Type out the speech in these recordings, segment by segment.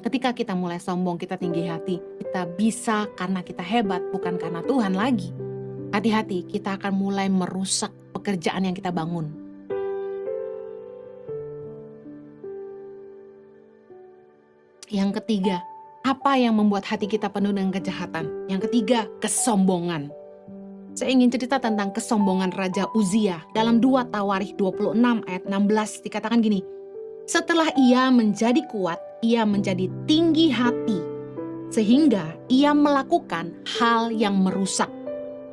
Ketika kita mulai sombong, kita tinggi hati, kita bisa karena kita hebat, bukan karena Tuhan lagi. Hati-hati, kita akan mulai merusak pekerjaan yang kita bangun. Yang ketiga, apa yang membuat hati kita penuh dengan kejahatan? Yang ketiga, kesombongan. Saya ingin cerita tentang kesombongan Raja Uzia. Dalam 2 Tawarikh 26 ayat 16 dikatakan gini, setelah ia menjadi kuat, ia menjadi tinggi hati, sehingga ia melakukan hal yang merusak.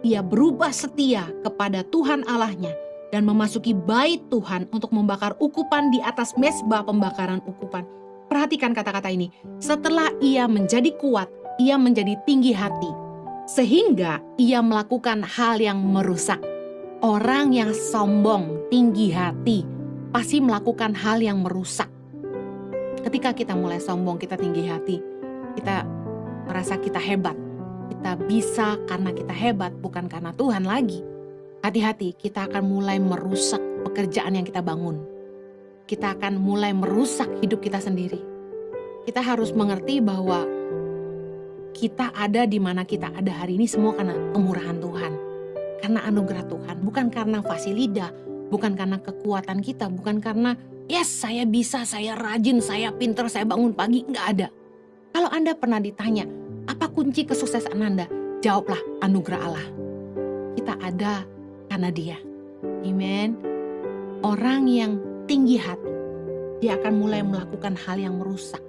Ia berubah setia kepada Tuhan Allahnya dan memasuki bait Tuhan untuk membakar ukupan di atas mezbah pembakaran ukupan. Perhatikan kata-kata ini. Setelah ia menjadi kuat, ia menjadi tinggi hati, sehingga ia melakukan hal yang merusak. Orang yang sombong, tinggi hati, pasti melakukan hal yang merusak. Ketika kita mulai sombong, kita tinggi hati, kita merasa kita hebat. Kita bisa karena kita hebat, bukan karena Tuhan lagi. Hati-hati, kita akan mulai merusak pekerjaan yang kita bangun. Kita akan mulai merusak hidup kita sendiri. Kita harus mengerti bahwa kita ada di mana kita ada hari ini semua karena kemurahan Tuhan. Karena anugerah Tuhan, bukan karena fasilida, bukan karena kekuatan kita, bukan karena yes saya bisa, saya rajin, saya pintar, saya bangun pagi, nggak ada. Kalau Anda pernah ditanya, apa kunci kesuksesan Anda? Jawablah, anugerah Allah. Kita ada karena Dia. Amen. Orang yang tinggi hati, dia akan mulai melakukan hal yang merusak.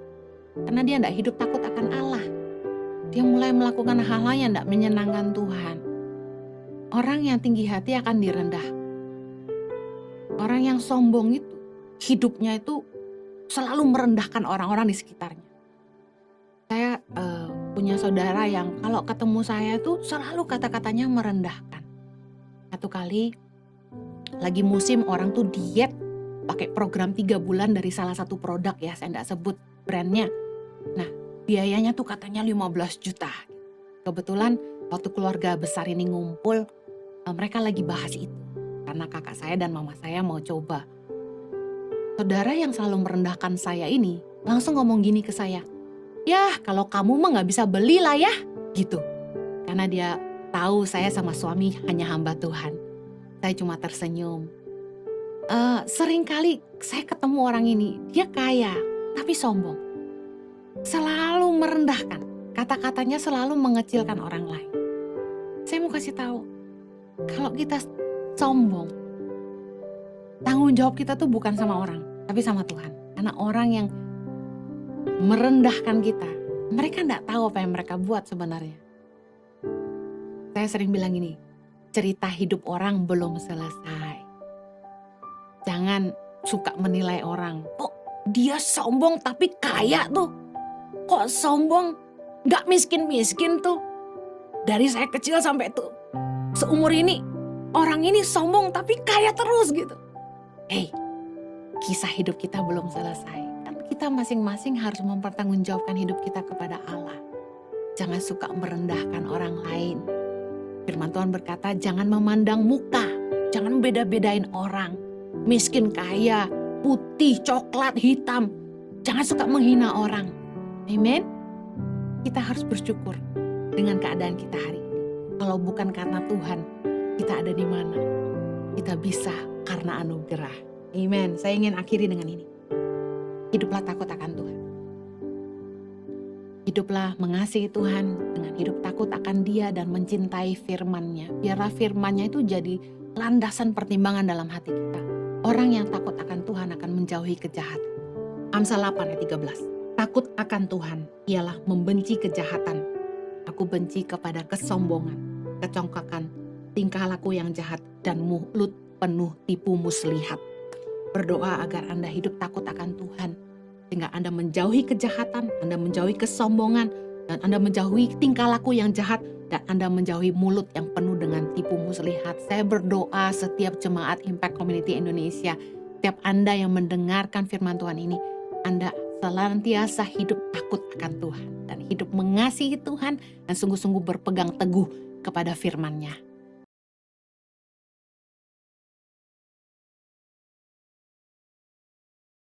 Karena dia tidak hidup takut akan Allah. Dia mulai melakukan hal-hal yang tidak menyenangkan Tuhan. Orang yang tinggi hati akan direndah. Orang yang sombong itu, hidupnya itu selalu merendahkan orang-orang di sekitarnya. Saya punya saudara yang kalau ketemu saya tuh selalu kata-katanya merendahkan. Satu kali lagi musim orang tuh diet, pakai program 3 bulan dari salah satu produk ya, saya tidak sebut brandnya. Nah, biayanya tuh katanya 15 juta. Kebetulan waktu keluarga besar ini ngumpul, mereka lagi bahas itu. Karena kakak saya dan mama saya mau coba. Saudara yang selalu merendahkan saya ini langsung ngomong gini ke saya, "Yah, kalau kamu mah gak bisa beli lah ya," gitu. Karena dia tahu saya sama suami hanya hamba Tuhan. Saya cuma tersenyum. Seringkali saya ketemu orang ini, dia kaya tapi sombong. Selalu merendahkan, kata-katanya selalu mengecilkan orang lain. Saya mau kasih tahu, kalau kita sombong, tanggung jawab kita tuh bukan sama orang, tapi sama Tuhan. Karena orang yang merendahkan kita, mereka tidak tahu apa yang mereka buat sebenarnya. Saya sering bilang gini, cerita hidup orang belum selesai. Jangan suka menilai orang. Kok dia sombong tapi kaya tuh? Kok sombong gak miskin-miskin tuh? Dari saya kecil sampai tuh seumur ini, orang ini sombong tapi kaya terus gitu. Hey, kisah hidup kita belum selesai. Kan kita masing-masing harus mempertanggungjawabkan hidup kita kepada Allah. Jangan suka merendahkan orang lain. Firman Tuhan berkata, jangan memandang muka, jangan beda-bedain orang. Miskin, kaya, putih, coklat, hitam. Jangan suka menghina orang. Amen. Kita harus bersyukur dengan keadaan kita hari ini. Kalau bukan karena Tuhan, kita ada di mana? Kita bisa karena anugerah. Amen. Saya ingin akhiri dengan ini. Hiduplah takut akan Tuhan. Hiduplah mengasihi Tuhan dengan hidup takut akan Dia dan mencintai firman-Nya. Biarlah firman-Nya itu jadi landasan pertimbangan dalam hati kita. Orang yang takut akan Tuhan akan menjauhi kejahatan. Amsal 8 ayat 13. Takut akan Tuhan ialah membenci kejahatan. Aku benci kepada kesombongan, kecongkakan, tingkah laku yang jahat, dan mulut penuh tipu muslihat. Berdoa agar Anda hidup takut akan Tuhan. Sehingga Anda menjauhi kejahatan, Anda menjauhi kesombongan, dan Anda menjauhi tingkah laku yang jahat, dan Anda menjauhi mulut yang penuh dengan tipu muslihat. Saya berdoa setiap jemaat Impact Community Indonesia, setiap Anda yang mendengarkan firman Tuhan ini, Anda senantiasa hidup takut akan Tuhan dan hidup mengasihi Tuhan dan sungguh-sungguh berpegang teguh kepada firman-Nya.